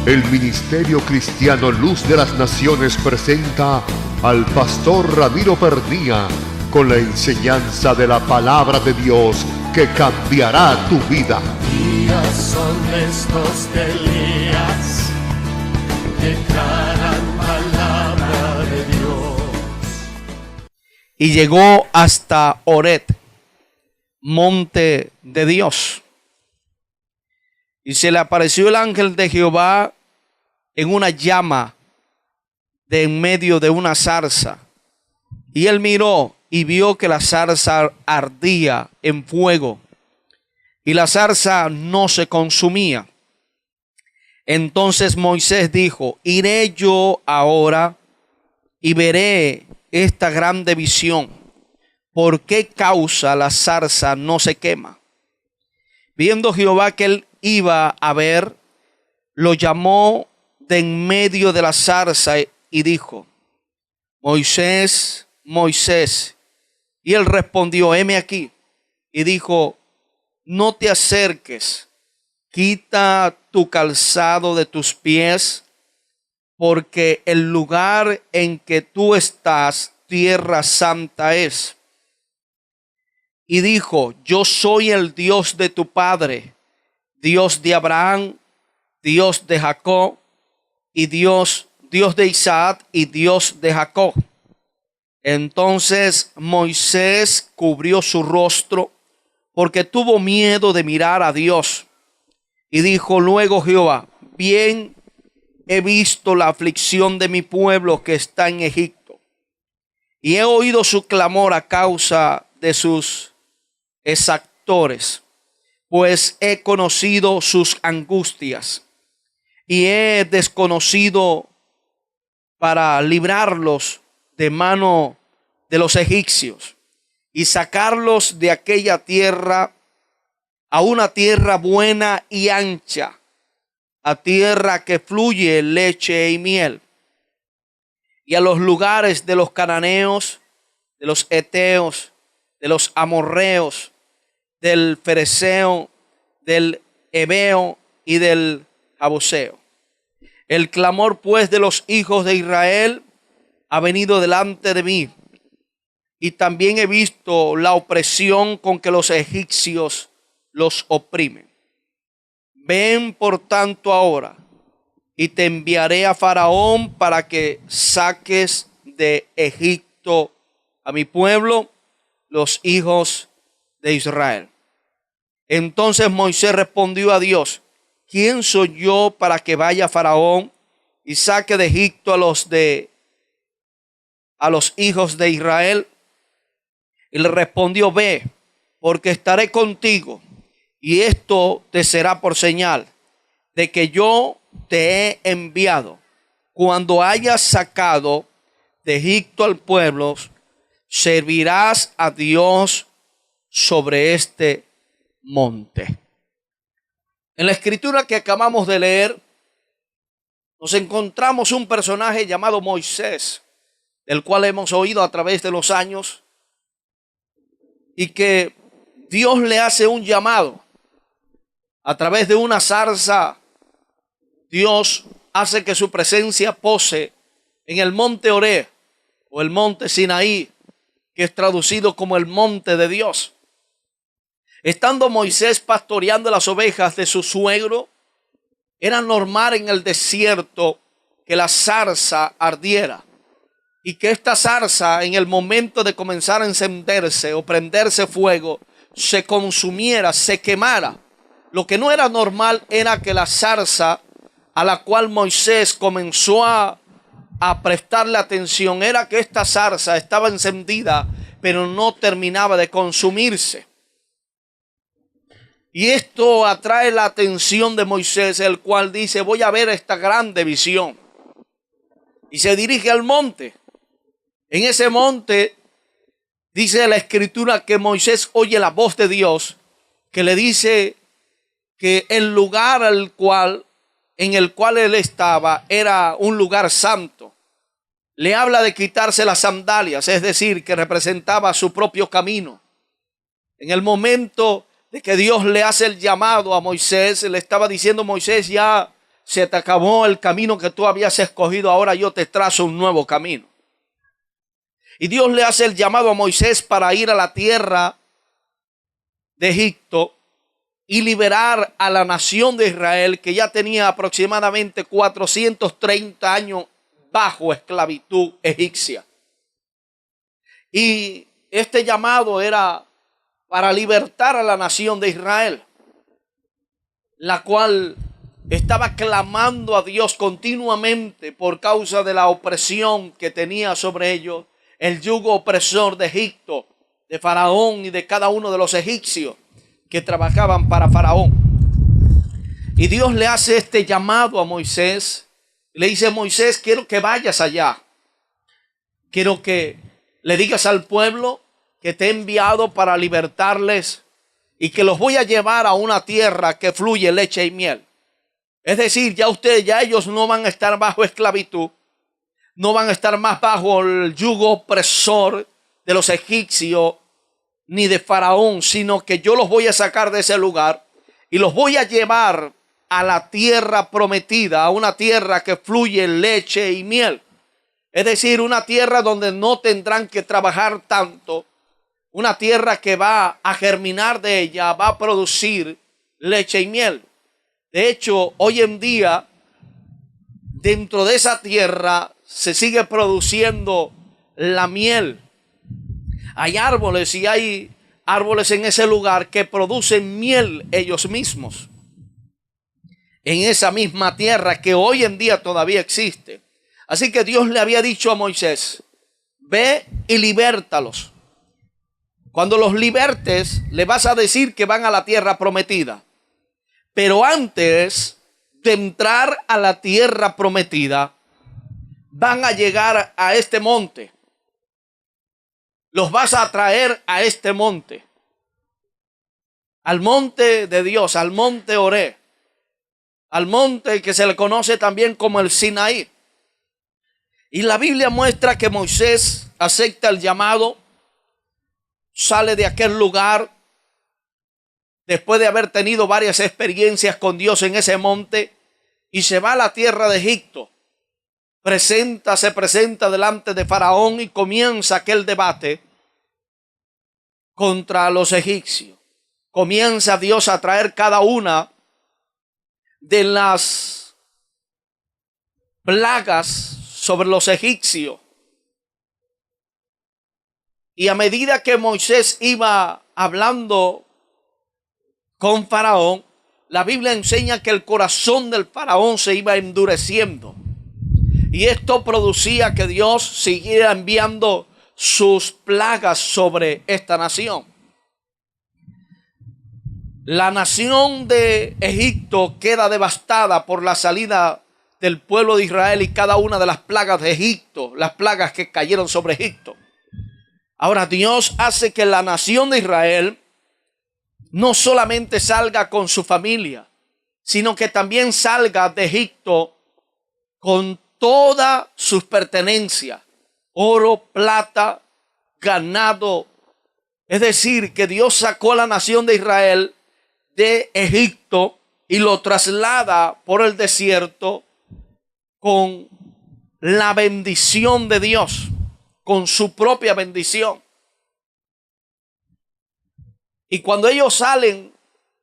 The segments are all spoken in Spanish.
El Ministerio Cristiano Luz de las Naciones presenta al pastor Ramiro Pernía con la enseñanza de la palabra de Dios que cambiará tu vida. Días son estos que Elías declaran palabra de Dios. Y llegó hasta Horeb, monte de Dios. Y se le apareció el ángel de Jehová en una llama de en medio de una zarza. Y él miró y vio que la zarza ardía en fuego, y la zarza no se consumía. Entonces Moisés dijo: iré yo ahora y veré esta grande visión. ¿Por qué causa la zarza no se quema? Viendo Jehová que él iba a ver, lo llamó de en medio de la zarza y dijo: Moisés, Moisés. Y él respondió: heme aquí. Y dijo: no te acerques, quita tu calzado de tus pies, porque el lugar en que tú estás, tierra santa es. Y dijo: yo soy el Dios de tu padre, Dios de Abraham, Dios de Jacob, y Dios de Isaac y Dios de Jacob. Entonces Moisés cubrió su rostro porque tuvo miedo de mirar a Dios. Y dijo luego Jehová: bien he visto la aflicción de mi pueblo que está en Egipto, y he oído su clamor a causa de sus exactores, pues he conocido sus angustias, y he desconocido para librarlos de mano de los egipcios y sacarlos de aquella tierra a una tierra buena y ancha, a tierra que fluye leche y miel, y a los lugares de los cananeos, de los heteos, de los amorreos, del fereceo, del heveo y del jabuseo. El clamor pues de los hijos de Israel ha venido delante de mí, y también he visto la opresión con que los egipcios los oprimen. Ven por tanto ahora, y te enviaré a Faraón para que saques de Egipto a mi pueblo, los hijos de Israel. Entonces Moisés respondió a Dios: ¿quién soy yo para que vaya a Faraón y saque de Egipto a los hijos de Israel? Y le respondió: ve, porque estaré contigo, y esto te será por señal de que yo te he enviado. Cuando hayas sacado de Egipto al pueblo, servirás a Dios sobre este monte. En la escritura que acabamos de leer, nos encontramos un personaje llamado Moisés, del cual hemos oído a través de los años, y que Dios le hace un llamado. A través de una zarza, Dios hace que su presencia pose en el monte Horeb, o el monte Sinaí, que es traducido como el monte de Dios. Estando Moisés pastoreando las ovejas de su suegro, era normal en el desierto que la zarza ardiera, y que esta zarza, en el momento de comenzar a encenderse o prenderse fuego, se consumiera, se quemara. Lo que no era normal era que la zarza a la cual Moisés comenzó a prestarle atención, era que esta zarza estaba encendida, pero no terminaba de consumirse. Y esto atrae la atención de Moisés, el cual dice: voy a ver esta grande visión. Y se dirige al monte. En ese monte dice la escritura que Moisés oye la voz de Dios, que le dice que el lugar en el cual él estaba era un lugar santo. Le habla de quitarse las sandalias, es decir, que representaba su propio camino. En el momento de que Dios le hace el llamado a Moisés, le estaba diciendo: Moisés, ya se te acabó el camino que tú habías escogido, ahora yo te trazo un nuevo camino. Y Dios le hace el llamado a Moisés para ir a la tierra de Egipto y liberar a la nación de Israel, que ya tenía aproximadamente 430 años bajo esclavitud egipcia. Y este llamado era para libertar a la nación de Israel, la cual estaba clamando a Dios continuamente por causa de la opresión que tenía sobre ellos, el yugo opresor de Egipto, de Faraón y de cada uno de los egipcios que trabajaban para Faraón. Y Dios le hace este llamado a Moisés. Le dice: Moisés, quiero que vayas allá. Quiero que le digas al pueblo que te he enviado para libertarles y que los voy a llevar a una tierra que fluye leche y miel. Es decir, ya ellos no van a estar bajo esclavitud, no van a estar más bajo el yugo opresor de los egipcios ni de Faraón, sino que yo los voy a sacar de ese lugar y los voy a llevar a la tierra prometida, a una tierra que fluye leche y miel. Es decir, una tierra donde no tendrán que trabajar tanto, una tierra que va a germinar de ella, va a producir leche y miel. De hecho, hoy en día, dentro de esa tierra se sigue produciendo la miel. Hay árboles y hay árboles en ese lugar que producen miel ellos mismos. En esa misma tierra que hoy en día todavía existe. Así que Dios le había dicho a Moisés: ve y libértalos. Cuando los libertes, le vas a decir que van a la tierra prometida. Pero antes de entrar a la tierra prometida, van a llegar a este monte. Los vas a traer a este monte. Al monte de Dios, al monte Oré. Al monte que se le conoce también como el Sinaí. Y la Biblia muestra que Moisés acepta el llamado, sale de aquel lugar después de haber tenido varias experiencias con Dios en ese monte, y se va a la tierra de Egipto. Se presenta delante de Faraón y comienza aquel debate contra los egipcios. Comienza Dios a traer cada una de las plagas sobre los egipcios. Y a medida que Moisés iba hablando con Faraón, la Biblia enseña que el corazón del Faraón se iba endureciendo. Y esto producía que Dios siguiera enviando sus plagas sobre esta nación. La nación de Egipto queda devastada por la salida del pueblo de Israel y cada una de las plagas de Egipto, las plagas que cayeron sobre Egipto. Ahora Dios hace que la nación de Israel no solamente salga con su familia, sino que también salga de Egipto con todas sus pertenencias, oro, plata, ganado. Es decir, que Dios sacó a la nación de Israel de Egipto y lo traslada por el desierto con la bendición de Dios, con su propia bendición. Y cuando ellos salen,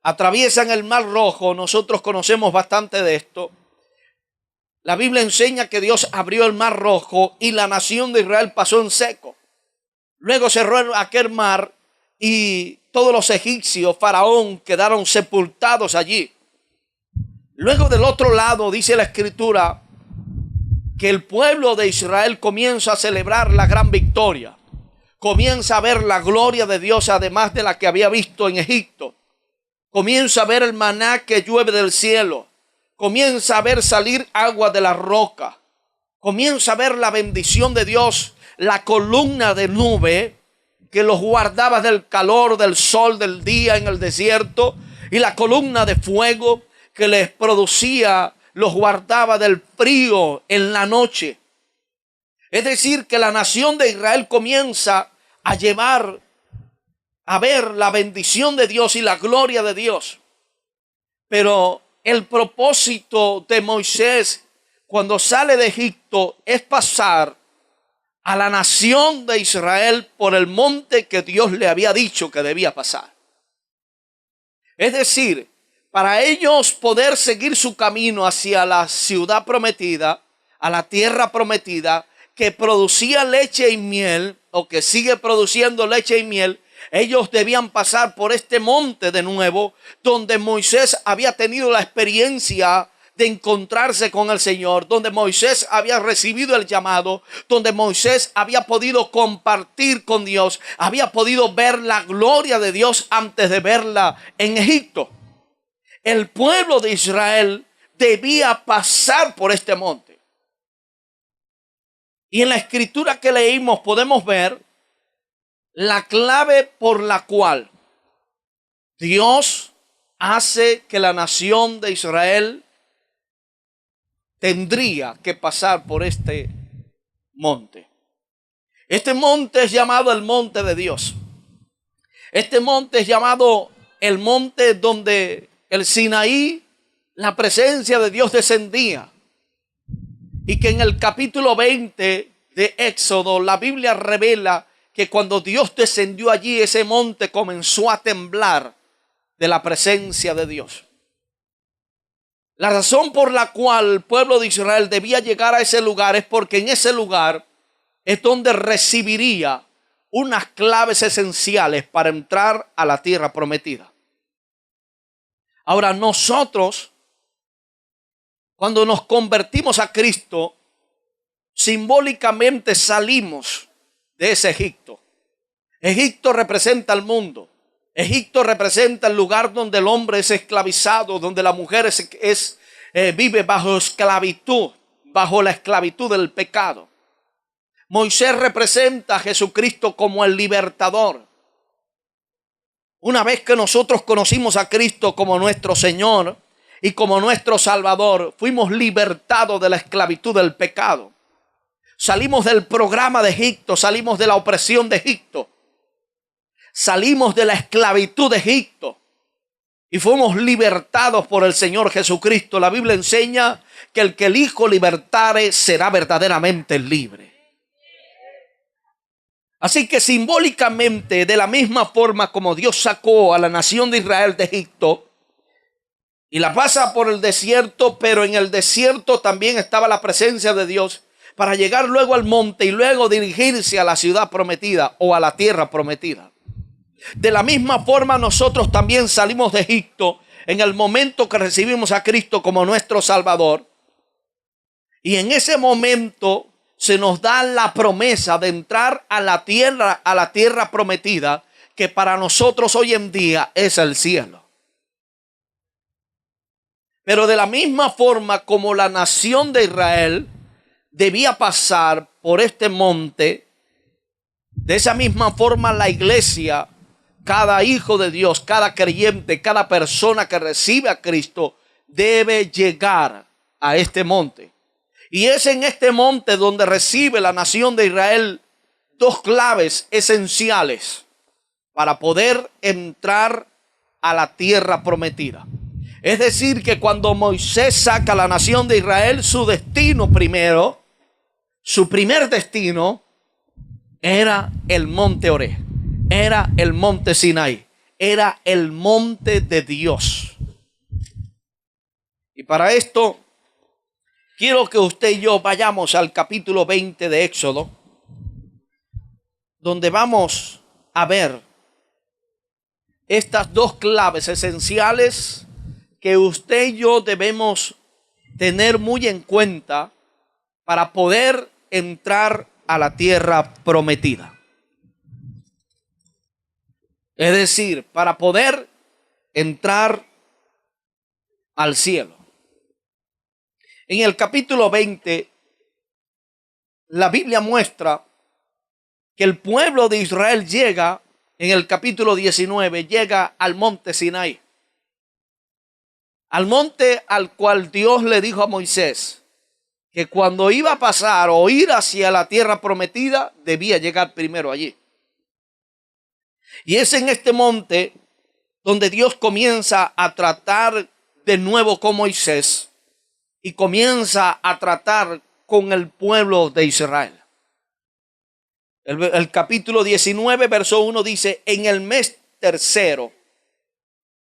atraviesan el Mar Rojo, nosotros conocemos bastante de esto. La Biblia enseña que Dios abrió el Mar Rojo y la nación de Israel pasó en seco. Luego cerró aquel mar y todos los egipcios, Faraón, quedaron sepultados allí. Luego del otro lado dice la Escritura que el pueblo de Israel comienza a celebrar la gran victoria. Comienza a ver la gloria de Dios además de la que había visto en Egipto. Comienza a ver el maná que llueve del cielo. Comienza a ver salir agua de la roca. Comienza a ver la bendición de Dios, la columna de nube que los guardaba del calor del sol del día en el desierto, y la columna de fuego que les producía, los guardaba del frío en la noche. Es decir, que la nación de Israel comienza a ver la bendición de Dios y la gloria de Dios. Pero el propósito de Moisés cuando sale de Egipto es pasar a la nación de Israel por el monte que Dios le había dicho que debía pasar. Es decir, para ellos poder seguir su camino hacia la ciudad prometida, a la tierra prometida, que producía leche y miel, o que sigue produciendo leche y miel, ellos debían pasar por este monte de nuevo, donde Moisés había tenido la experiencia de encontrarse con el Señor, donde Moisés había recibido el llamado, donde Moisés había podido compartir con Dios, había podido ver la gloria de Dios antes de verla en Egipto. El pueblo de Israel debía pasar por este monte. Y en la escritura que leímos podemos ver la clave por la cual Dios hace que la nación de Israel tendría que pasar por este monte. Este monte es llamado el monte de Dios. Este monte es llamado el monte donde el Sinaí, la presencia de Dios descendía. Y que en el capítulo 20 de Éxodo, la Biblia revela que cuando Dios descendió allí, ese monte comenzó a temblar de la presencia de Dios. La razón por la cual el pueblo de Israel debía llegar a ese lugar es porque en ese lugar es donde recibiría unas claves esenciales para entrar a la tierra prometida. Ahora nosotros, cuando nos convertimos a Cristo, simbólicamente salimos de ese Egipto. Egipto representa el mundo. Egipto representa el lugar donde el hombre es esclavizado, donde la mujer vive bajo esclavitud, bajo la esclavitud del pecado. Moisés representa a Jesucristo como el libertador. Una vez que nosotros conocimos a Cristo como nuestro Señor y como nuestro Salvador, fuimos libertados de la esclavitud del pecado. Salimos del programa de Egipto, salimos de la opresión de Egipto. Salimos de la esclavitud de Egipto y fuimos libertados por el Señor Jesucristo. La Biblia enseña que el Hijo libertare será verdaderamente libre. Así que simbólicamente, de la misma forma como Dios sacó a la nación de Israel de Egipto y la pasa por el desierto, pero en el desierto también estaba la presencia de Dios para llegar luego al monte y luego dirigirse a la ciudad prometida o a la tierra prometida. De la misma forma nosotros también salimos de Egipto en el momento que recibimos a Cristo como nuestro Salvador. Y en ese momento se nos da la promesa de entrar a la tierra prometida, que para nosotros hoy en día es el cielo. Pero de la misma forma como la nación de Israel debía pasar por este monte, de esa misma forma la iglesia, cada hijo de Dios, cada creyente, cada persona que recibe a Cristo debe llegar a este monte. Y es en este monte donde recibe la nación de Israel dos claves esenciales para poder entrar a la tierra prometida. Es decir, que cuando Moisés saca a la nación de Israel, su destino primero, su primer destino era el monte Oreb, era el monte Sinaí, era el monte de Dios. Y para esto quiero que usted y yo vayamos al capítulo 20 de Éxodo, donde vamos a ver estas dos claves esenciales que usted y yo debemos tener muy en cuenta para poder entrar a la tierra prometida. Es decir, para poder entrar al cielo. En el capítulo 20, la Biblia muestra que el pueblo de Israel llega, en el capítulo 19, llega al monte Sinaí. Al monte al cual Dios le dijo a Moisés que cuando iba a pasar o ir hacia la tierra prometida, debía llegar primero allí. Y es en este monte donde Dios comienza a tratar de nuevo con Moisés y comienza a tratar con el pueblo de Israel. El capítulo 19, verso 1 dice: en el mes tercero,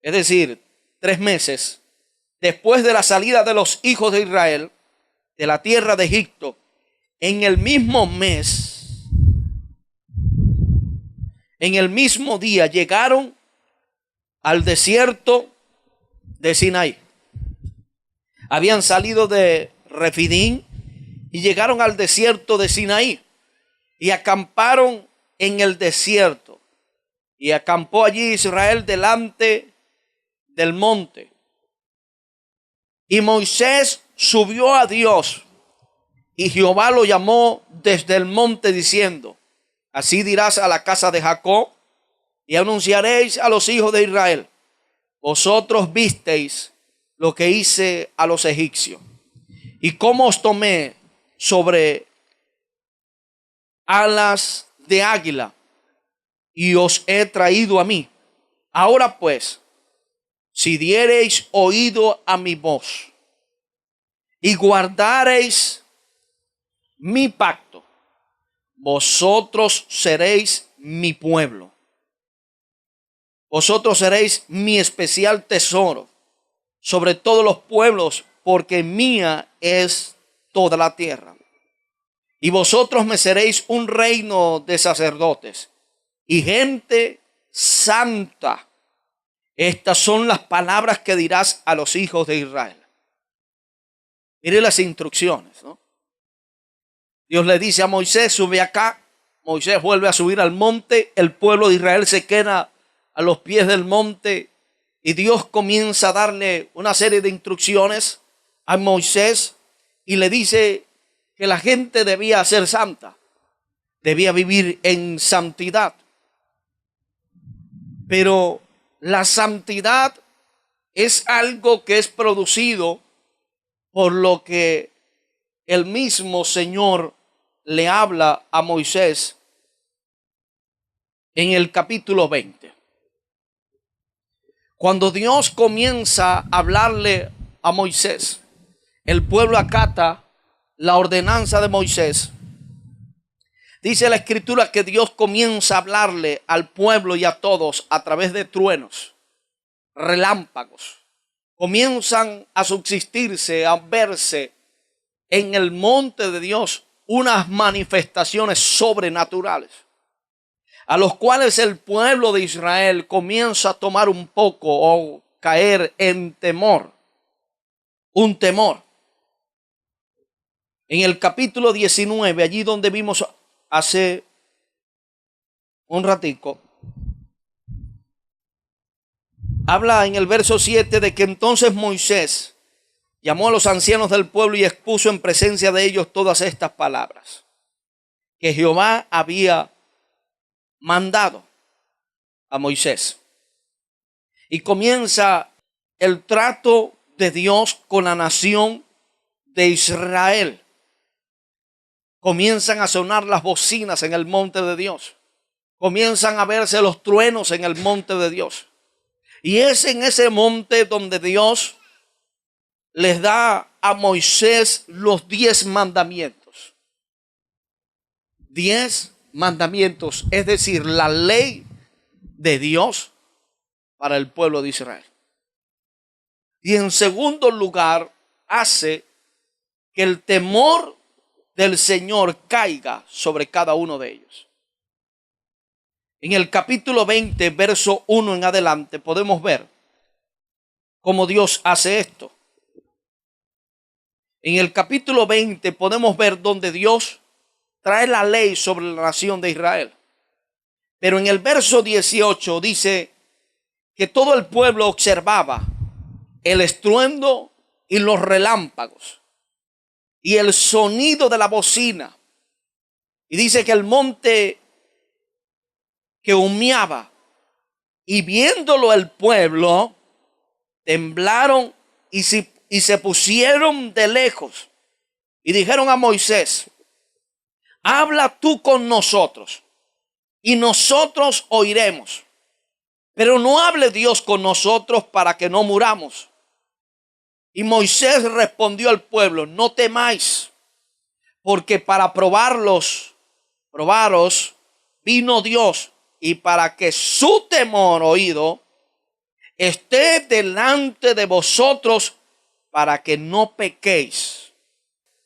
es decir, 3 meses después de la salida de los hijos de Israel de la tierra de Egipto, en el mismo mes, en el mismo día, llegaron al desierto de Sinaí. Habían salido de Refidín y llegaron al desierto de Sinaí y acamparon en el desierto. Y acampó allí Israel delante del monte. Y Moisés subió a Dios, y Jehová lo llamó desde el monte diciendo: así dirás a la casa de Jacob y anunciaréis a los hijos de Israel: vosotros visteis lo que hice a los egipcios, y cómo os tomé sobre alas de águila, y os he traído a mí. Ahora pues, si diereis oído a mi voz, y guardareis mi pacto, vosotros seréis mi pueblo. Vosotros seréis mi especial tesoro sobre todos los pueblos, porque mía es toda la tierra. Y vosotros me seréis un reino de sacerdotes y gente santa. Estas son las palabras que dirás a los hijos de Israel. Mire las instrucciones, ¿no? Dios le dice a Moisés: sube acá. Moisés vuelve a subir al monte. El pueblo de Israel se queda a los pies del monte. Y Dios comienza a darle una serie de instrucciones a Moisés. Y le dice que la gente debía ser santa. Debía vivir en santidad. Pero la santidad es algo que es producido por lo que el mismo Señor le habla a Moisés en el capítulo 20. Cuando Dios comienza a hablarle a Moisés, el pueblo acata la ordenanza de Moisés. Dice la Escritura que Dios comienza a hablarle al pueblo y a todos a través de truenos, relámpagos. Comienzan a subsistirse, a verse en el monte de Dios unas manifestaciones sobrenaturales, a los cuales el pueblo de Israel comienza a tomar un poco o caer en temor, un temor. En el capítulo 19, allí donde vimos hace un ratico, habla en el verso 7 de que entonces Moisés llamó a los ancianos del pueblo y expuso en presencia de ellos todas estas palabras que Jehová había mandado a Moisés. Y comienza el trato de Dios con la nación de Israel. Comienzan a sonar las bocinas en el monte de Dios. Comienzan a verse los truenos en el monte de Dios. Y es en ese monte donde Dios les da a Moisés los 10 mandamientos. 10 mandamientos, es decir, la ley de Dios para el pueblo de Israel. Y en segundo lugar, hace que el temor del Señor caiga sobre cada uno de ellos. En el capítulo 20, verso 1 en adelante, podemos ver cómo Dios hace esto. En el capítulo 20 podemos ver donde Dios trae la ley sobre la nación de Israel. Pero en el verso 18 dice que todo el pueblo observaba el estruendo y los relámpagos y el sonido de la bocina. Y dice que el monte que humeaba, y viéndolo el pueblo, temblaron y se pusieron de lejos y dijeron a Moisés: habla tú con nosotros y nosotros oiremos, pero no hable Dios con nosotros para que no muramos. Y Moisés respondió al pueblo: no temáis, porque para probaros, vino Dios, y para que su temor oído esté delante de vosotros, para que no pequéis.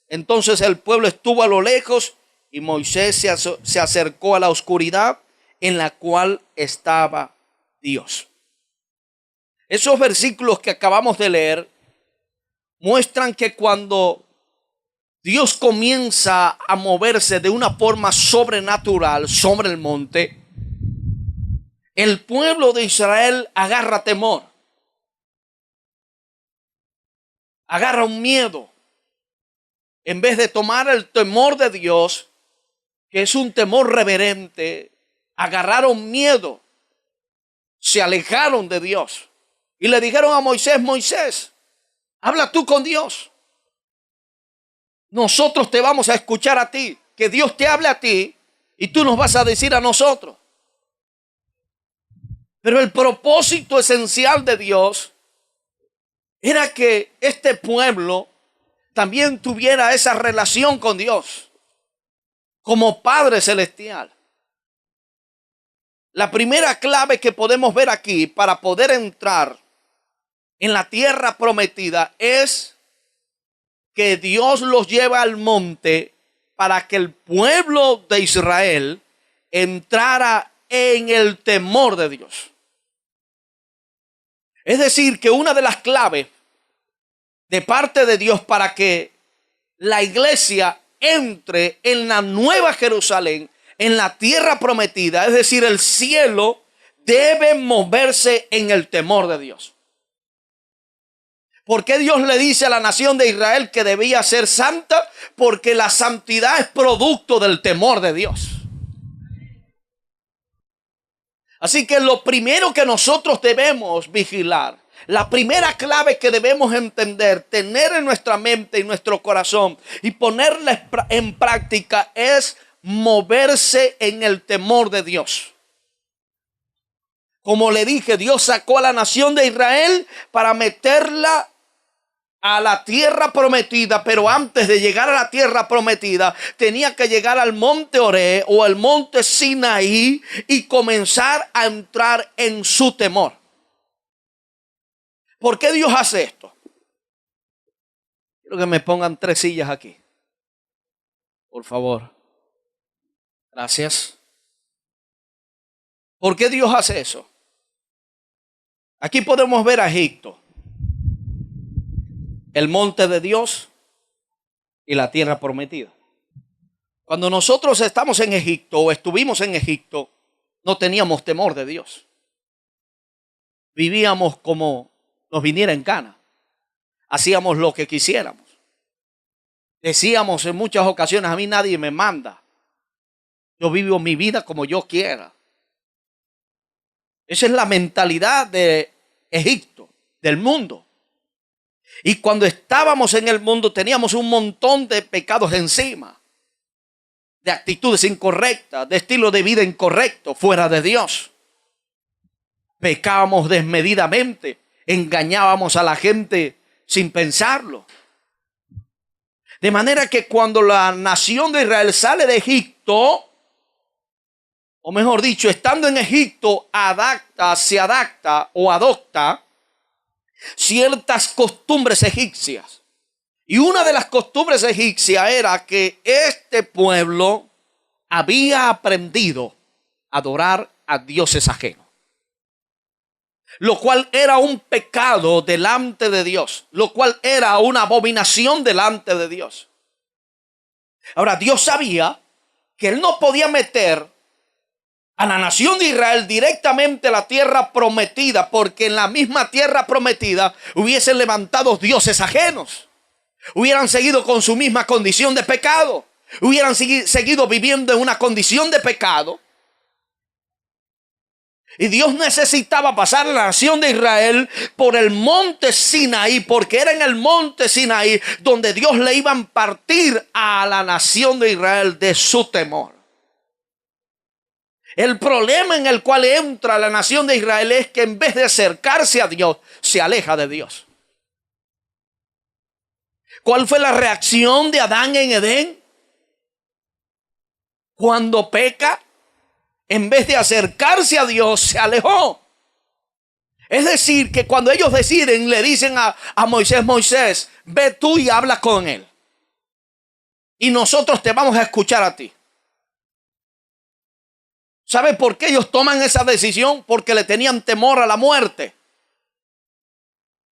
Entonces el pueblo estuvo a lo lejos, y Moisés se acercó a la oscuridad en la cual estaba Dios. Esos versículos que acabamos de leer muestran que cuando Dios comienza a moverse de una forma sobrenatural sobre el monte, el pueblo de Israel agarra temor, agarra un miedo. En vez de tomar el temor de Dios, que es un temor reverente, agarraron miedo, se alejaron de Dios y le dijeron a Moisés: Moisés, habla tú con Dios. Nosotros te vamos a escuchar a ti, que Dios te hable a ti y tú nos vas a decir a nosotros. Pero el propósito esencial de Dios era que este pueblo también tuviera esa relación con Dios como Padre Celestial. La primera clave que podemos ver aquí para poder entrar en la tierra prometida es que Dios los lleva al monte para que el pueblo de Israel entrara en el temor de Dios. Es decir, que una de las claves de parte de Dios para que la iglesia entre en la nueva Jerusalén, en la tierra prometida, es decir, el cielo, debe moverse en el temor de Dios. ¿Por qué Dios le dice a la nación de Israel que debía ser santa? Porque la santidad es producto del temor de Dios. Así que lo primero que nosotros debemos vigilar, la primera clave que debemos entender, tener en nuestra mente y nuestro corazón y ponerla en práctica es moverse en el temor de Dios. Como le dije, Dios sacó a la nación de Israel para meterla a la tierra prometida, pero antes de llegar a la tierra prometida tenía que llegar al monte Oré o al monte Sinaí y comenzar a entrar en su temor. ¿Por qué Dios hace esto? Quiero que me pongan 3 sillas aquí, por favor. Gracias. ¿Por qué Dios hace eso? Aquí podemos ver a Egipto, el monte de Dios y la tierra prometida. Cuando nosotros estamos en Egipto o estuvimos en Egipto, no teníamos temor de Dios. Vivíamos como nos viniera en gana. Hacíamos lo que quisiéramos. Decíamos en muchas ocasiones: a mí nadie me manda. Yo vivo mi vida como yo quiera. Esa es la mentalidad de Egipto, del mundo. Y cuando estábamos en el mundo teníamos un montón de pecados encima, de actitudes incorrectas, de estilo de vida incorrecto, fuera de Dios. Pecábamos desmedidamente, engañábamos a la gente sin pensarlo. De manera que cuando la nación de Israel sale de Egipto, o mejor dicho, estando en Egipto, se adapta o adopta ciertas costumbres egipcias. Y una de las costumbres egipcias era que este pueblo había aprendido a adorar a dioses ajenos, lo cual era un pecado delante de Dios, lo cual era una abominación delante de Dios. Ahora, Dios sabía que Él no podía meter a la nación de Israel directamente a la tierra prometida, porque en la misma tierra prometida hubiesen levantado dioses ajenos, hubieran seguido con su misma condición de pecado, hubieran seguido viviendo en una condición de pecado. Y Dios necesitaba pasar a la nación de Israel por el monte Sinaí, porque era en el monte Sinaí donde Dios le iba a impartir a la nación de Israel de su temor. El problema en el cual entra la nación de Israel es que en vez de acercarse a Dios, se aleja de Dios. ¿Cuál fue la reacción de Adán en Edén? Cuando peca, en vez de acercarse a Dios, se alejó. Es decir, que cuando ellos deciden, le dicen a Moisés, Moisés, ve tú y habla con él. Y nosotros te vamos a escuchar a ti. ¿Sabe por qué ellos toman esa decisión? Porque le tenían temor a la muerte.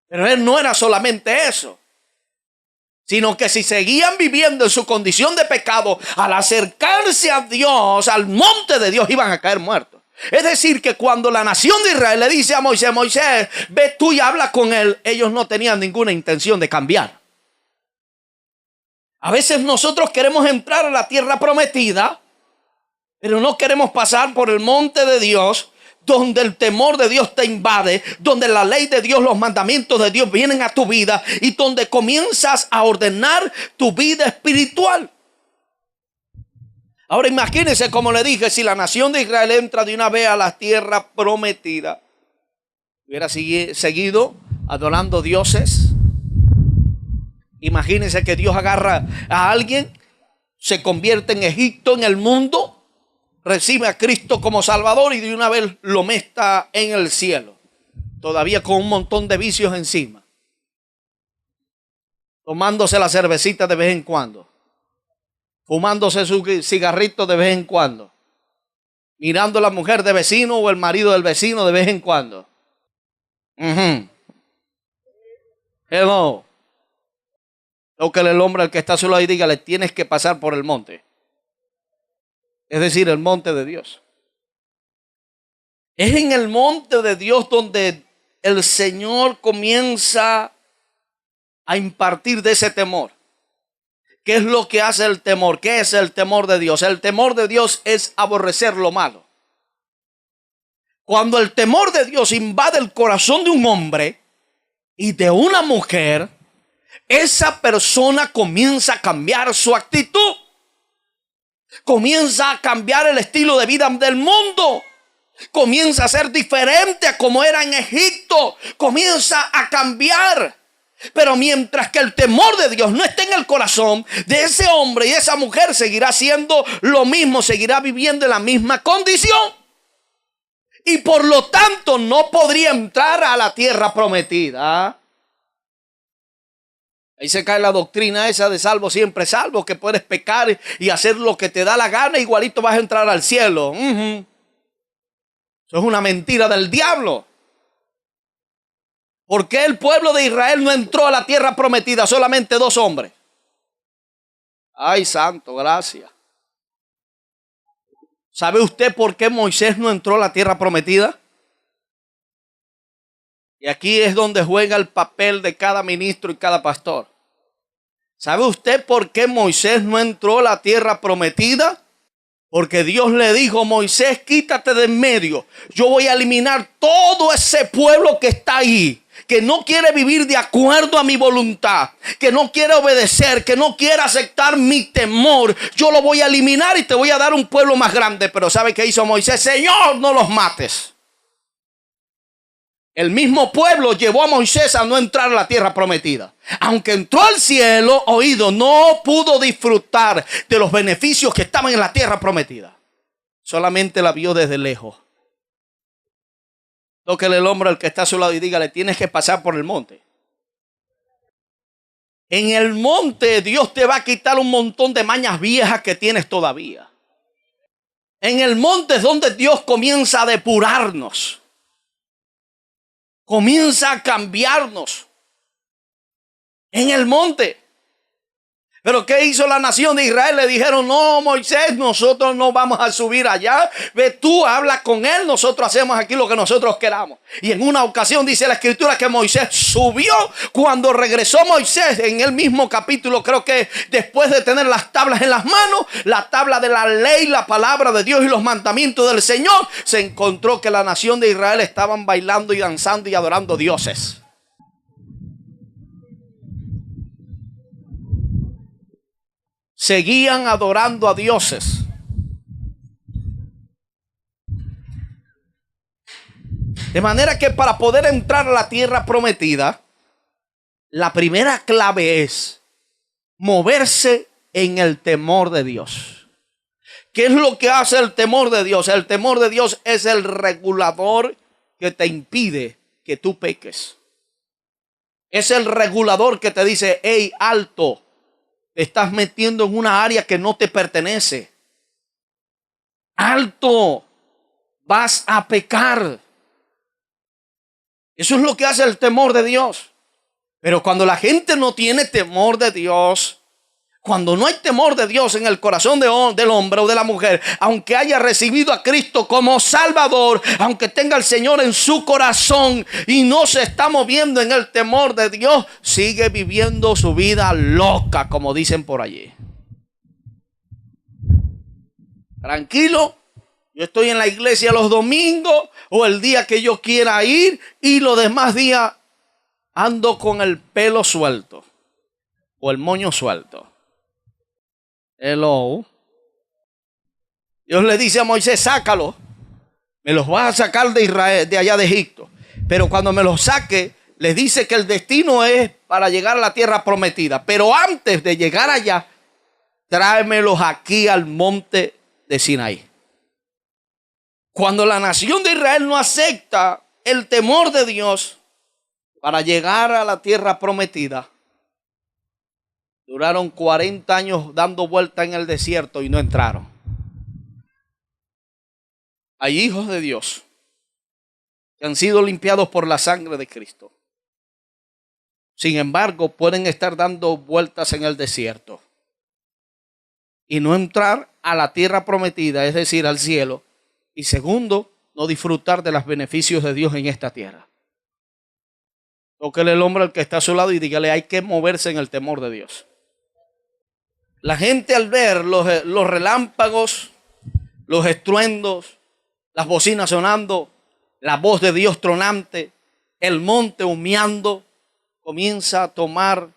Pero él no era solamente eso, sino que si seguían viviendo en su condición de pecado, al acercarse a Dios, al monte de Dios, iban a caer muertos. Es decir, que cuando la nación de Israel le dice a Moisés, Moisés, ve tú y habla con él, ellos no tenían ninguna intención de cambiar. A veces nosotros queremos entrar a la tierra prometida, pero no queremos pasar por el monte de Dios, donde el temor de Dios te invade, donde la ley de Dios, los mandamientos de Dios vienen a tu vida y donde comienzas a ordenar tu vida espiritual. Ahora imagínense, como le dije, si la nación de Israel entra de una vez a la tierra prometida, hubiera seguido adorando dioses. Imagínense que Dios agarra a alguien, se convierte en Egipto, en el mundo, recibe a Cristo como Salvador y de una vez lo meta en el cielo, todavía con un montón de vicios encima, tomándose la cervecita de vez en cuando, fumándose su cigarrito de vez en cuando, mirando a la mujer de vecino o el marido del vecino de vez en cuando. Hello. Tóquele el hombro al que está solo ahí y dígale, tienes que pasar por el monte. Es decir, el monte de Dios. Es en el monte de Dios donde el Señor comienza a impartir de ese temor. ¿Qué es lo que hace el temor? ¿Qué es el temor de Dios? El temor de Dios es aborrecer lo malo. Cuando el temor de Dios invade el corazón de un hombre y de una mujer, esa persona comienza a cambiar su actitud. Comienza a cambiar el estilo de vida del mundo. Comienza a ser diferente a como era en Egipto. Comienza a cambiar. Pero mientras que el temor de Dios no esté en el corazón de ese hombre y esa mujer, seguirá siendo lo mismo, seguirá viviendo en la misma condición. Y por lo tanto no podría entrar a la tierra prometida. Ahí se cae la doctrina esa de salvo siempre salvo, que puedes pecar y hacer lo que te da la gana, igualito vas a entrar al cielo. Eso es una mentira del diablo. ¿Por qué el pueblo de Israel no entró a la tierra prometida? Solamente 2 hombres. Ay, santo, gracias. ¿Sabe usted por qué Moisés no entró a la tierra prometida? Y aquí es donde juega el papel de cada ministro y cada pastor. ¿Sabe usted por qué Moisés no entró a la tierra prometida? Porque Dios le dijo, Moisés, quítate de en medio. Yo voy a eliminar todo ese pueblo que está ahí, que no quiere vivir de acuerdo a mi voluntad, que no quiere obedecer, que no quiere aceptar mi temor. Yo lo voy a eliminar y te voy a dar un pueblo más grande. Pero ¿sabe qué hizo Moisés? Señor, no los mates. El mismo pueblo llevó a Moisés a no entrar a la tierra prometida. Aunque entró al cielo, oído, no pudo disfrutar de los beneficios que estaban en la tierra prometida. Solamente la vio desde lejos. Tóquele el hombro al que está a su lado y dígale, tienes que pasar por el monte. En el monte Dios te va a quitar un montón de mañas viejas que tienes todavía. En el monte es donde Dios comienza a depurarnos. Comienza a cambiarnos. En el monte. Pero ¿qué hizo la nación de Israel? Le dijeron, no, Moisés, nosotros no vamos a subir allá. Ve tú, habla con él, nosotros hacemos aquí lo que nosotros queramos. Y en una ocasión dice la escritura que Moisés subió. Cuando regresó Moisés, en el mismo capítulo, creo que después de tener las tablas en las manos, la tabla de la ley, la palabra de Dios y los mandamientos del Señor, se encontró que la nación de Israel estaban bailando y danzando y adorando dioses. Seguían adorando a dioses. De manera que para poder entrar a la tierra prometida, la primera clave es moverse en el temor de Dios. ¿Qué es lo que hace el temor de Dios? El temor de Dios es el regulador que te impide que tú peques. Es el regulador que te dice, hey, alto, te estás metiendo en una área que no te pertenece. Alto, vas a pecar. Eso es lo que hace el temor de Dios. Pero cuando la gente no tiene temor de Dios, cuando no hay temor de Dios en el corazón del hombre o de la mujer, aunque haya recibido a Cristo como Salvador, aunque tenga al Señor en su corazón y no se está moviendo en el temor de Dios, sigue viviendo su vida loca, como dicen por allí. Tranquilo, yo estoy en la iglesia los domingos o el día que yo quiera ir, y los demás días ando con el pelo suelto o el moño suelto. Hello. Dios le dice a Moisés, sácalo. Me los vas a sacar de Israel, de allá de Egipto. Pero cuando me los saque, les dice que el destino es para llegar a la tierra prometida. Pero antes de llegar allá, tráemelos aquí al monte de Sinaí. Cuando la nación de Israel no acepta el temor de Dios para llegar a la tierra prometida, duraron 40 años dando vuelta en el desierto y no entraron. Hay hijos de Dios que han sido limpiados por la sangre de Cristo. Sin embargo, pueden estar dando vueltas en el desierto y no entrar a la tierra prometida, es decir, al cielo. Y segundo, no disfrutar de los beneficios de Dios en esta tierra. Tóquele el hombro al que está a su lado y dígale, hay que moverse en el temor de Dios. La gente al ver los relámpagos, los estruendos, las bocinas sonando, la voz de Dios tronante, el monte humeando, comienza a tomar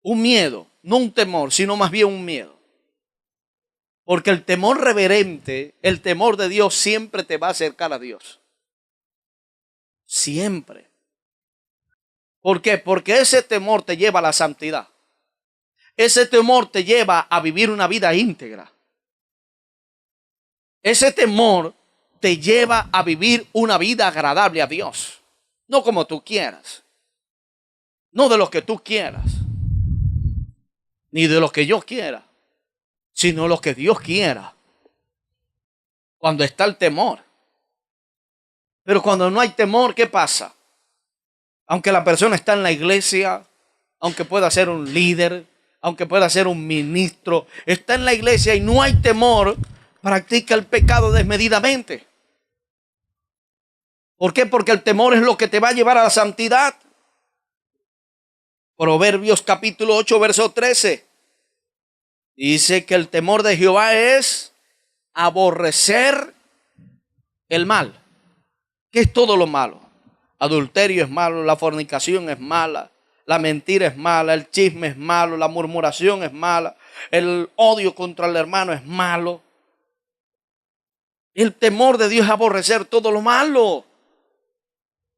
un miedo, no un temor, sino más bien un miedo. Porque el temor reverente, el temor de Dios siempre te va a acercar a Dios. Siempre. ¿Por qué? Porque ese temor te lleva a la santidad. Ese temor te lleva a vivir una vida íntegra. Ese temor te lleva a vivir una vida agradable a Dios. No como tú quieras. No de lo que tú quieras. Ni de lo que yo quiera. Sino lo que Dios quiera. Cuando está el temor. Pero cuando no hay temor, ¿qué pasa? Aunque la persona está en la iglesia, aunque pueda ser un líder, aunque pueda ser un ministro, está en la iglesia y no hay temor, practica el pecado desmedidamente. ¿Por qué? Porque el temor es lo que te va a llevar a la santidad. Proverbios capítulo 8, verso 13. Dice que el temor de Jehová es aborrecer el mal. ¿Qué es todo lo malo? Adulterio es malo, la fornicación es mala, la mentira es mala, el chisme es malo, la murmuración es mala, el odio contra el hermano es malo. El temor de Dios es aborrecer todo lo malo.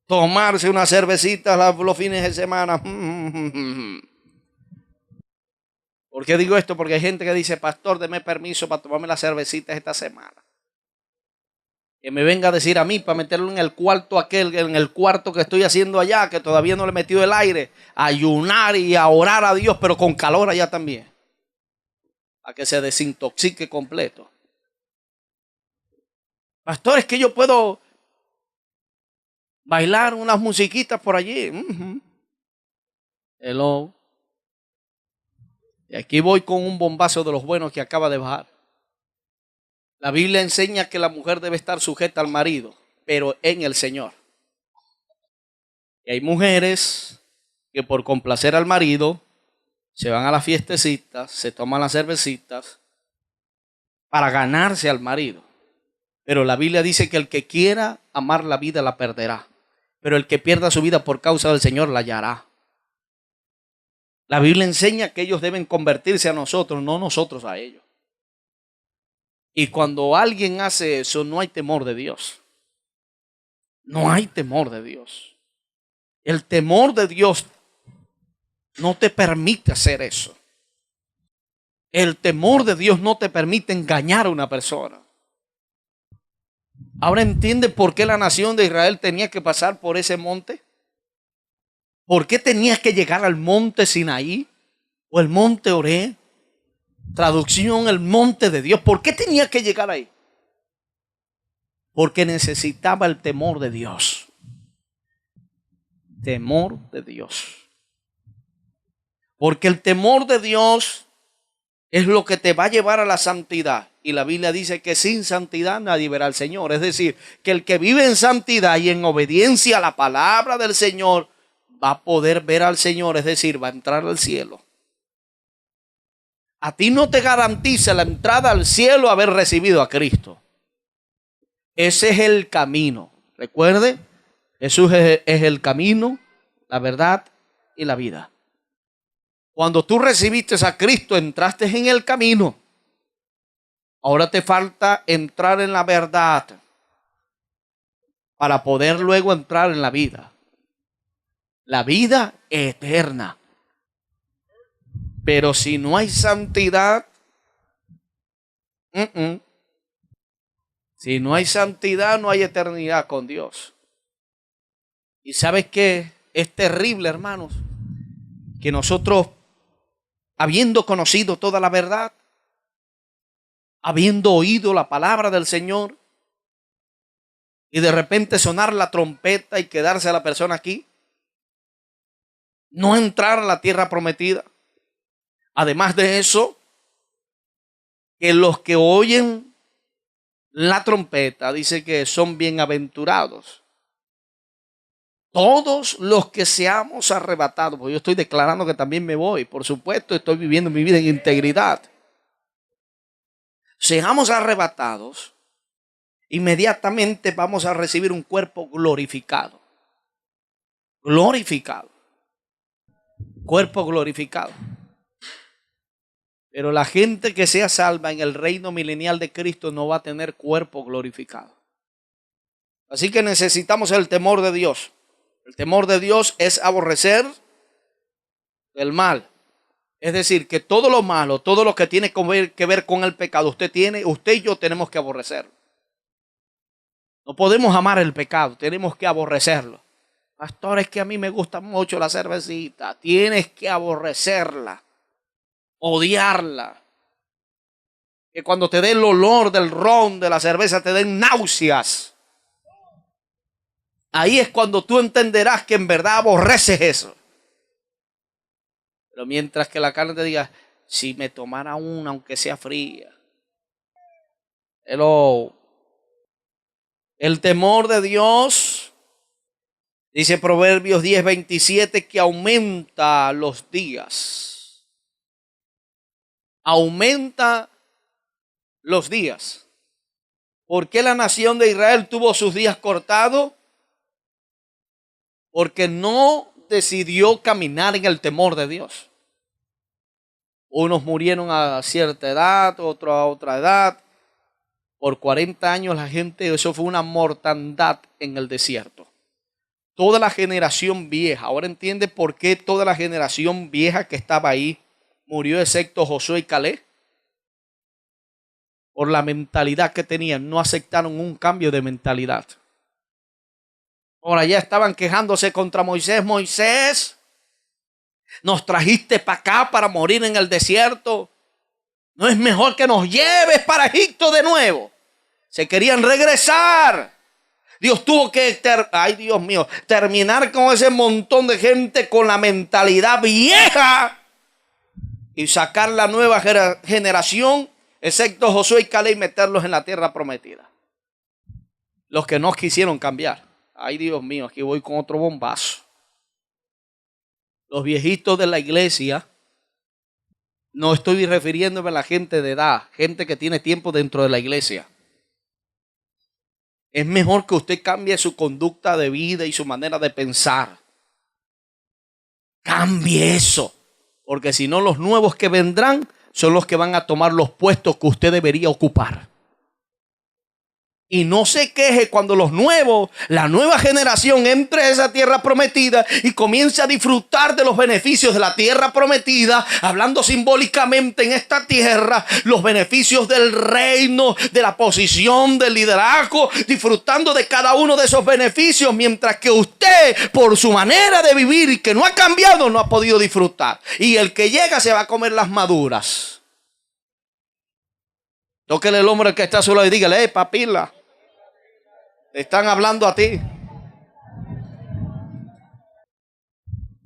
Tomarse una cervecita los fines de semana. ¿Por qué digo esto? Porque hay gente que dice, pastor, deme permiso para tomarme las cervecitas esta semana. Que me venga a decir a mí para meterlo en el cuarto aquel, en el cuarto que estoy haciendo allá, que todavía no le he metido el aire, a ayunar y a orar a Dios, pero con calor allá también. A que se desintoxique completo. Pastor, es que yo puedo bailar unas musiquitas por allí. Hello. Y aquí voy con un bombazo de los buenos que acaba de bajar. La Biblia enseña que la mujer debe estar sujeta al marido, pero en el Señor. Y hay mujeres que por complacer al marido se van a las fiestecitas, se toman las cervecitas para ganarse al marido. Pero la Biblia dice que el que quiera amar la vida la perderá, pero el que pierda su vida por causa del Señor la hallará. La Biblia enseña que ellos deben convertirse a nosotros, no nosotros a ellos. Y cuando alguien hace eso, no hay temor de Dios. No hay temor de Dios. El temor de Dios no te permite hacer eso. El temor de Dios no te permite engañar a una persona. Ahora entiende por qué la nación de Israel tenía que pasar por ese monte. ¿Por qué tenías que llegar al monte Sinaí o el monte Oré? Traducción, el monte de Dios. ¿Por qué tenía que llegar ahí? Porque necesitaba el temor de Dios. Temor de Dios. Porque el temor de Dios es lo que te va a llevar a la santidad. Y la Biblia dice que sin santidad nadie verá al Señor. Es decir, que el que vive en santidad y en obediencia a la palabra del Señor va a poder ver al Señor. Es decir, va a entrar al cielo. A ti no te garantiza la entrada al cielo haber recibido a Cristo. Ese es el camino. Recuerde, Jesús es el camino, la verdad y la vida. Cuando tú recibiste a Cristo, entraste en el camino. Ahora te falta entrar en la verdad para poder luego entrar en la vida. La vida eterna. Pero si no hay santidad, si no hay santidad, no hay eternidad con Dios. Y ¿sabes qué? Es terrible, hermanos, que nosotros, habiendo conocido toda la verdad, habiendo oído la palabra del Señor, y de repente sonar la trompeta y quedarse la persona aquí, no entrar a la tierra prometida. Además de eso, que los que oyen la trompeta, dice que son bienaventurados. Todos los que seamos arrebatados, porque yo estoy declarando que también me voy, por supuesto, estoy viviendo mi vida en integridad. Seamos arrebatados, inmediatamente vamos a recibir un cuerpo glorificado. Glorificado. Cuerpo glorificado. Pero la gente que sea salva en el reino milenial de Cristo no va a tener cuerpo glorificado. Así que necesitamos el temor de Dios. El temor de Dios es aborrecer el mal. Es decir, que todo lo malo, todo lo que tiene que ver con el pecado, usted y yo tenemos que aborrecerlo. No podemos amar el pecado, tenemos que aborrecerlo. Pastor, es que a mí me gusta mucho la cervecita. Tienes que aborrecerla, odiarla. Que cuando te dé el olor del ron, de la cerveza, te den náuseas. Ahí es cuando tú entenderás que en verdad aborreces eso. Pero mientras que la carne te diga, si me tomara una, aunque sea fría. El temor de Dios, dice Proverbios 10:27, que aumenta los días. Aumenta los días. ¿Por qué la nación de Israel tuvo sus días cortados? Porque no decidió caminar en el temor de Dios. Unos murieron a cierta edad, otros a otra edad. Por 40 años la gente, eso fue una mortandad en el desierto. Toda la generación vieja, ahora entiende por qué toda la generación vieja que estaba ahí murió excepto Josué y Caleb. Por la mentalidad que tenían, no aceptaron un cambio de mentalidad. Ahora ya estaban quejándose contra Moisés. Moisés, nos trajiste para acá para morir en el desierto. ¿No es mejor que nos lleves para Egipto de nuevo? Se querían regresar. Dios tuvo que, ay Dios mío, terminar con ese montón de gente con la mentalidad vieja y sacar la nueva generación, excepto Josué y Caleb, y meterlos en la tierra prometida. Los que no quisieron cambiar. Ay, Dios mío, aquí voy con otro bombazo. Los viejitos de la iglesia, no estoy refiriéndome a la gente de edad, gente que tiene tiempo dentro de la iglesia. Es mejor que usted cambie su conducta de vida y su manera de pensar. Cambie eso, porque si no, los nuevos que vendrán son los que van a tomar los puestos que usted debería ocupar. Y no se queje cuando la nueva generación entre a esa tierra prometida y comience a disfrutar de los beneficios de la tierra prometida, hablando simbólicamente en esta tierra, los beneficios del reino, de la posición, del liderazgo, disfrutando de cada uno de esos beneficios, mientras que usted, por su manera de vivir y que no ha cambiado, no ha podido disfrutar. Y el que llega se va a comer las maduras. Tóquele el hombro al que está a su lado y dígale: papila, te están hablando a ti.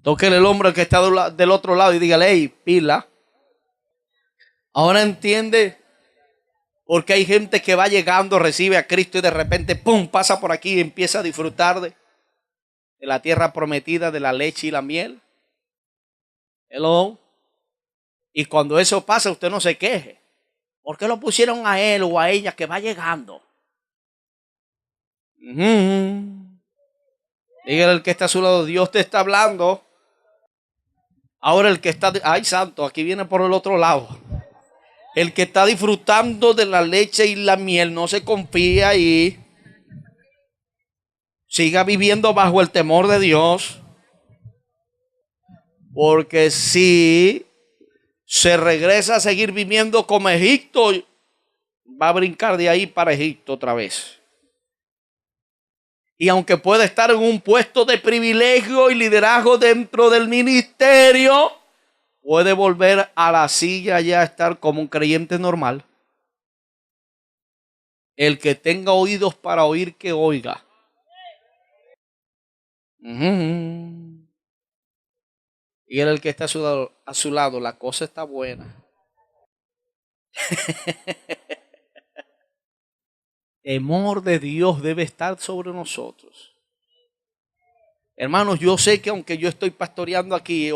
Tóquele el hombro al que está del otro lado y dígale: hey, pila. Ahora entiende por qué hay gente que va llegando, recibe a Cristo y de repente, pum, pasa por aquí y empieza a disfrutar de la tierra prometida, de la leche y la miel. Hello. Y cuando eso pasa, usted no se queje. ¿Por qué lo pusieron a él o a ella que va llegando? Dígale al que está a su lado: Dios te está hablando. Ahora el que está, ay santo, aquí viene por el otro lado. El que está disfrutando de la leche y la miel, no se confía ahí. Siga viviendo bajo el temor de Dios. Porque si se regresa a seguir viviendo como Egipto, va a brincar de ahí para Egipto otra vez. Y aunque pueda estar en un puesto de privilegio y liderazgo dentro del ministerio, puede volver a la silla ya a estar como un creyente normal. El que tenga oídos para oír, que oiga. Y el que está a su lado, la cosa está buena. Temor de Dios debe estar sobre nosotros. Hermanos, yo sé que aunque yo estoy pastoreando aquí,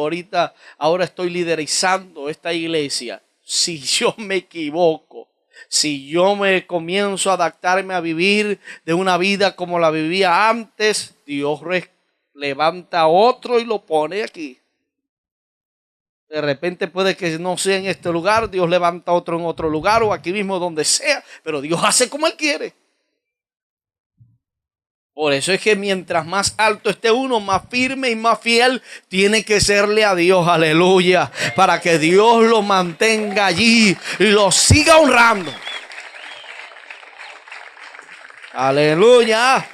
ahora estoy liderizando esta iglesia. Si yo me equivoco, si yo me comienzo a adaptarme a vivir de una vida como la vivía antes, Dios levanta a otro y lo pone aquí. De repente puede que no sea en este lugar, Dios levanta a otro en otro lugar o aquí mismo donde sea, pero Dios hace como Él quiere. Por eso es que mientras más alto esté uno, más firme y más fiel tiene que serle a Dios, aleluya, para que Dios lo mantenga allí y lo siga honrando. Aleluya.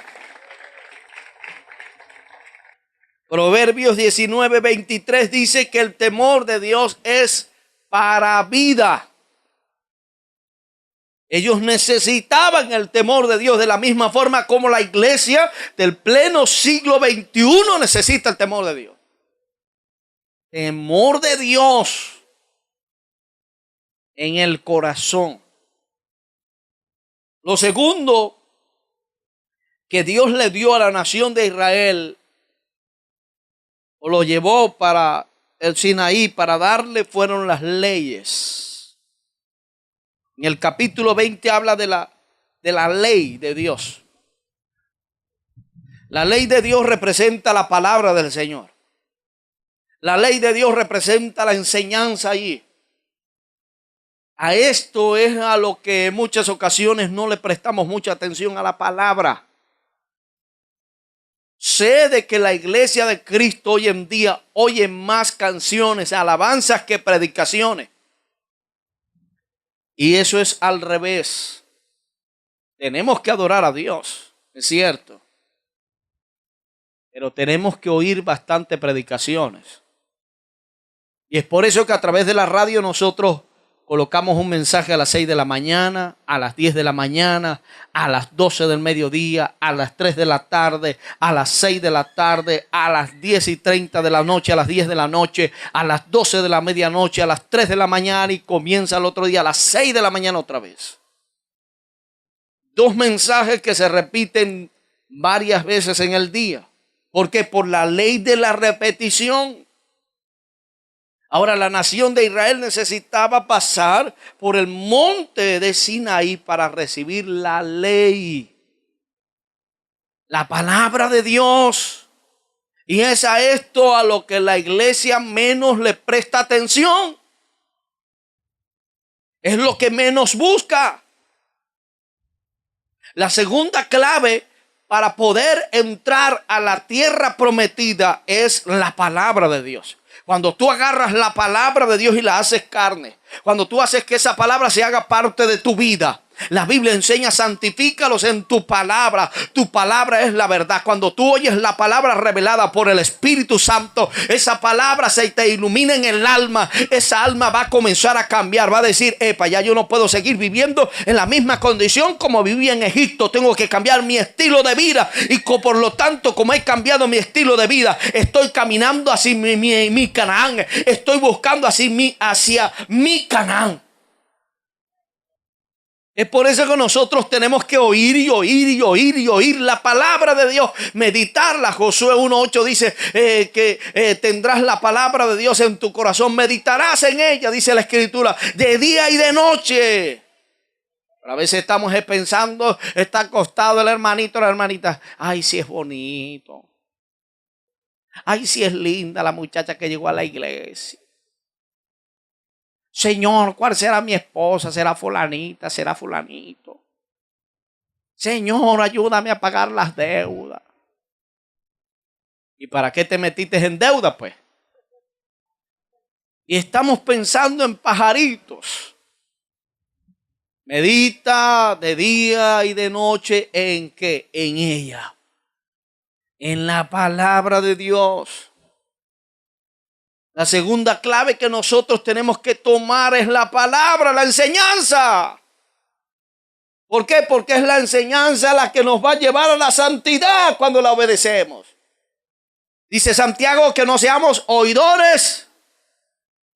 Proverbios 19:23 dice que el temor de Dios es para vida. Ellos necesitaban el temor de Dios de la misma forma como la iglesia del pleno siglo XXI necesita el temor de Dios. Temor de Dios en el corazón. Lo segundo que Dios le dio a la nación de Israel, o lo llevó para el Sinaí para darle, fueron las leyes. En el capítulo 20 habla de la ley de Dios. La ley de Dios representa la palabra del Señor. La ley de Dios representa la enseñanza allí. A esto es a lo que en muchas ocasiones no le prestamos mucha atención, a la palabra. Sé de que la iglesia de Cristo hoy en día oye más canciones, alabanzas que predicaciones. Y eso es al revés. Tenemos que adorar a Dios, es cierto. Pero tenemos que oír bastante predicaciones. Y es por eso que a través de la radio nosotros colocamos un mensaje a las 6 de la mañana, a las 10 de la mañana, a las 12 del mediodía, a las 3 de la tarde, a las 6 de la tarde, a las 10:30 de la noche, a las 10 de la noche, a las 12 de la medianoche, a las 3 de la mañana y comienza el otro día a las 6 de la mañana otra vez. 2 mensajes que se repiten varias veces en el día. ¿Por qué? Por la ley de la repetición. Ahora la nación de Israel necesitaba pasar por el monte de Sinaí para recibir la ley, la palabra de Dios. Y es a esto a lo que la iglesia menos le presta atención. Es lo que menos busca. La segunda clave para poder entrar a la tierra prometida es la palabra de Dios. Cuando tú agarras la palabra de Dios y la haces carne, cuando tú haces que esa palabra se haga parte de tu vida, la Biblia enseña: santifícalos en tu palabra es la verdad. Cuando tú oyes la palabra revelada por el Espíritu Santo, esa palabra se te ilumina en el alma. Esa alma va a comenzar a cambiar, va a decir: epa, ya yo no puedo seguir viviendo en la misma condición como vivía en Egipto. Tengo que cambiar mi estilo de vida, y por lo tanto, como he cambiado mi estilo de vida, estoy caminando hacia mi Canaán. Estoy buscando hacia mi Canaán. Es por eso que nosotros tenemos que oír y oír y oír y oír la palabra de Dios, meditarla. Josué 1:8 dice que tendrás la palabra de Dios en tu corazón, meditarás en ella, dice la Escritura, de día y de noche. Pero a veces estamos pensando, está acostado el hermanito o la hermanita: ay, sí es bonito, ay, sí es linda la muchacha que llegó a la iglesia. Señor, ¿cuál será mi esposa? ¿Será fulanita? ¿Será fulanito? Señor, ayúdame a pagar las deudas. ¿Y para qué te metiste en deuda, pues? Y estamos pensando en pajaritos. Medita de día y de noche. ¿En qué? En ella. En la palabra de Dios. La segunda clave que nosotros tenemos que tomar es la palabra, la enseñanza. ¿Por qué? Porque es la enseñanza la que nos va a llevar a la santidad cuando la obedecemos. Dice Santiago que no seamos oidores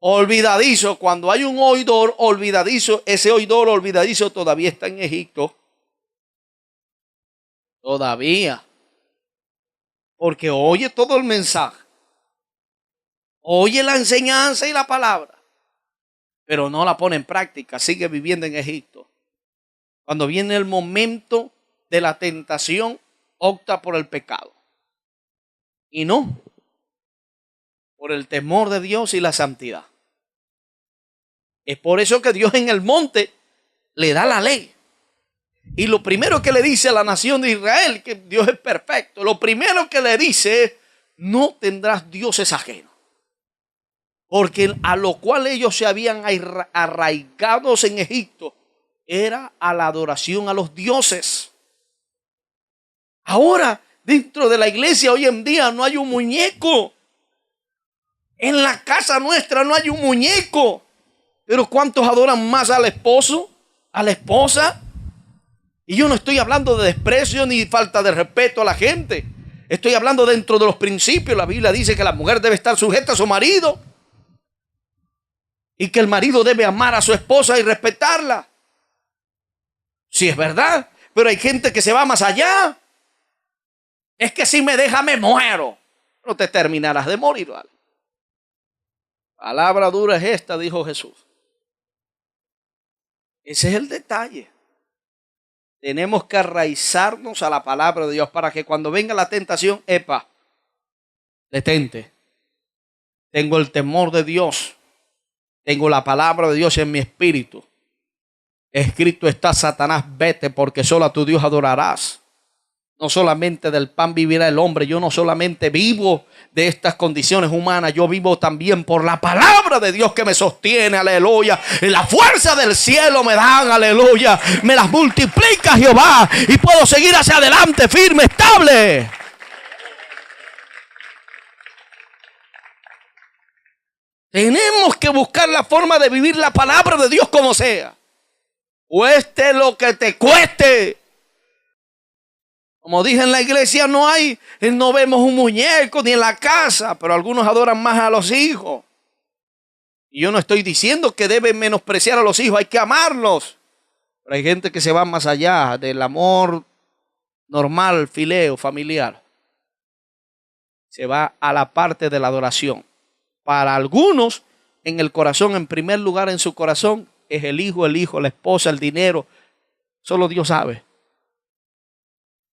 olvidadizos. Cuando hay un oidor olvidadizo, ese oidor olvidadizo todavía está en Egipto. Todavía. Porque oye todo el mensaje. Oye la enseñanza y la palabra, pero no la pone en práctica, sigue viviendo en Egipto. Cuando viene el momento de la tentación, opta por el pecado. Y no por el temor de Dios y la santidad. Es por eso que Dios en el monte le da la ley. Y lo primero que le dice a la nación de Israel, que Dios es perfecto, lo primero que le dice es: no tendrás dioses ajenos. Porque a lo cual ellos se habían arraigados en Egipto era a la adoración a los dioses. Ahora, dentro de la iglesia hoy en día no hay un muñeco. En la casa nuestra no hay un muñeco. Pero ¿cuántos adoran más al esposo, a la esposa? Y yo no estoy hablando de desprecio ni falta de respeto a la gente. Estoy hablando dentro de los principios. La Biblia dice que la mujer debe estar sujeta a su marido. Y que el marido debe amar a su esposa y respetarla. Sí, es verdad. Pero hay gente que se va más allá. Es que si me deja me muero. No te terminarás de morir, ¿vale? Palabra dura es esta, dijo Jesús. Ese es el detalle. Tenemos que arraizarnos a la palabra de Dios para que cuando venga la tentación, epa, detente. Tengo el temor de Dios. Tengo la palabra de Dios en mi espíritu. Escrito está: Satanás, vete, porque solo a tu Dios adorarás. No solamente del pan vivirá el hombre. Yo no solamente vivo de estas condiciones humanas, yo vivo también por la palabra de Dios que me sostiene, aleluya. Y la fuerza del cielo me dan, aleluya. Me las multiplica Jehová y puedo seguir hacia adelante firme, estable. Tenemos que buscar la forma de vivir la palabra de Dios como sea. Cueste lo que te cueste. Como dije en la iglesia, no vemos un muñeco ni en la casa, pero algunos adoran más a los hijos. Y yo no estoy diciendo que deben menospreciar a los hijos, hay que amarlos. Pero hay gente que se va más allá del amor normal, fileo, familiar. Se va a la parte de la adoración. Para algunos, en el corazón, en primer lugar en su corazón, es el hijo, la esposa, el dinero. Solo Dios sabe.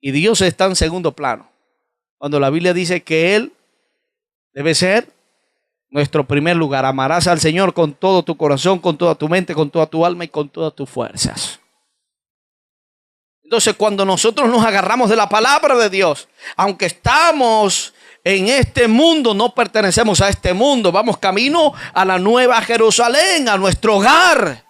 Y Dios está en segundo plano. Cuando la Biblia dice que Él debe ser nuestro primer lugar. Amarás al Señor con todo tu corazón, con toda tu mente, con toda tu alma y con todas tus fuerzas. Entonces, cuando nosotros nos agarramos de la palabra de Dios, aunque estamos en este mundo, no pertenecemos a este mundo, vamos camino a la nueva Jerusalén, a nuestro hogar.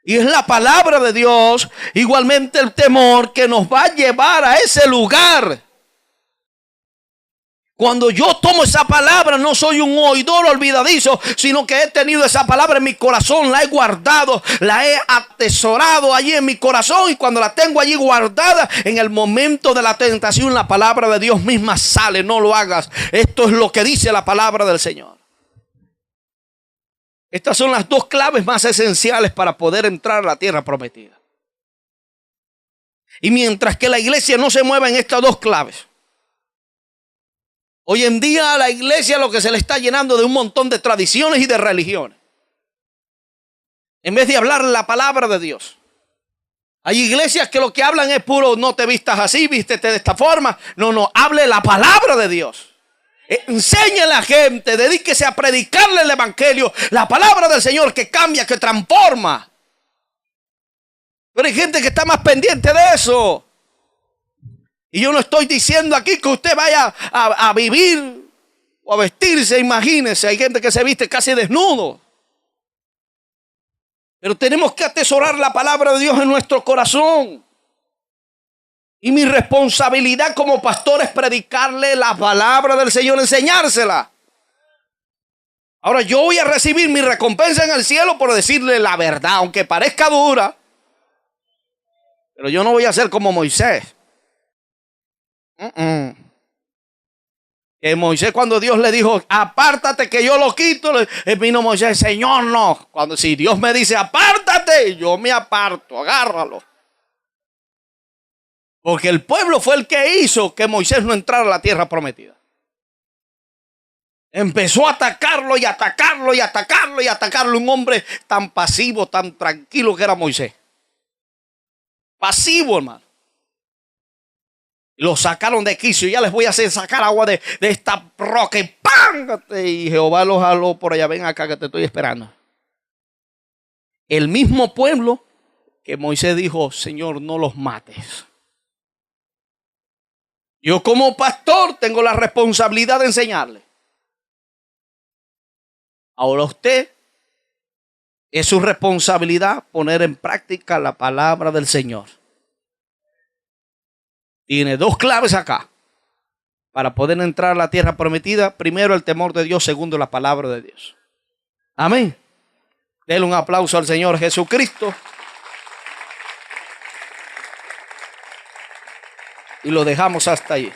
Y es la palabra de Dios, igualmente el temor, que nos va a llevar a ese lugar. Cuando yo tomo esa palabra, no soy un oidor olvidadizo, sino que he tenido esa palabra en mi corazón, la he guardado, la he atesorado allí en mi corazón, y cuando la tengo allí guardada, en el momento de la tentación, la palabra de Dios misma sale: no lo hagas. Esto es lo que dice la palabra del Señor. Estas son las dos claves más esenciales para poder entrar a la tierra prometida. Y mientras que la iglesia no se mueva en estas dos claves, hoy en día a la iglesia lo que se le está llenando de un montón de tradiciones y de religiones, en vez de hablar la palabra de Dios. Hay iglesias que lo que hablan es puro: no te vistas así, vístete de esta forma. No, hable la palabra de Dios. Enseñe a la gente, dedíquese a predicarle el evangelio, la palabra del Señor, que cambia, que transforma. Pero hay gente que está más pendiente de eso. Y yo no estoy diciendo aquí que usted vaya a vivir o a vestirse. Imagínese, hay gente que se viste casi desnudo. Pero tenemos que atesorar la palabra de Dios en nuestro corazón. Y mi responsabilidad como pastor es predicarle la palabra del Señor, enseñársela. Ahora, yo voy a recibir mi recompensa en el cielo por decirle la verdad, aunque parezca dura. Pero yo no voy a ser como Moisés. Que Moisés, cuando Dios le dijo: apártate que yo lo quito, vino Moisés: Señor, no. Si Dios me dice apártate, yo me aparto, agárralo. Porque el pueblo fue el que hizo que Moisés no entrara a la tierra prometida. Empezó a atacarlo y atacarlo y atacarlo y atacarlo. Un hombre tan pasivo, tan tranquilo que era Moisés. Pasivo, hermano. Lo sacaron de quicio. Ya les voy a hacer sacar agua de esta roca. Y ¡pam! Y Jehová los jaló por allá: ven acá que te estoy esperando. El mismo pueblo que Moisés dijo: Señor, no los mates. Yo como pastor tengo la responsabilidad de enseñarle. Ahora usted, es su responsabilidad poner en práctica la palabra del Señor. Tiene dos claves acá para poder entrar a la tierra prometida. Primero, el temor de Dios. Segundo, la palabra de Dios. Amén. Denle un aplauso al Señor Jesucristo. Y lo dejamos hasta ahí.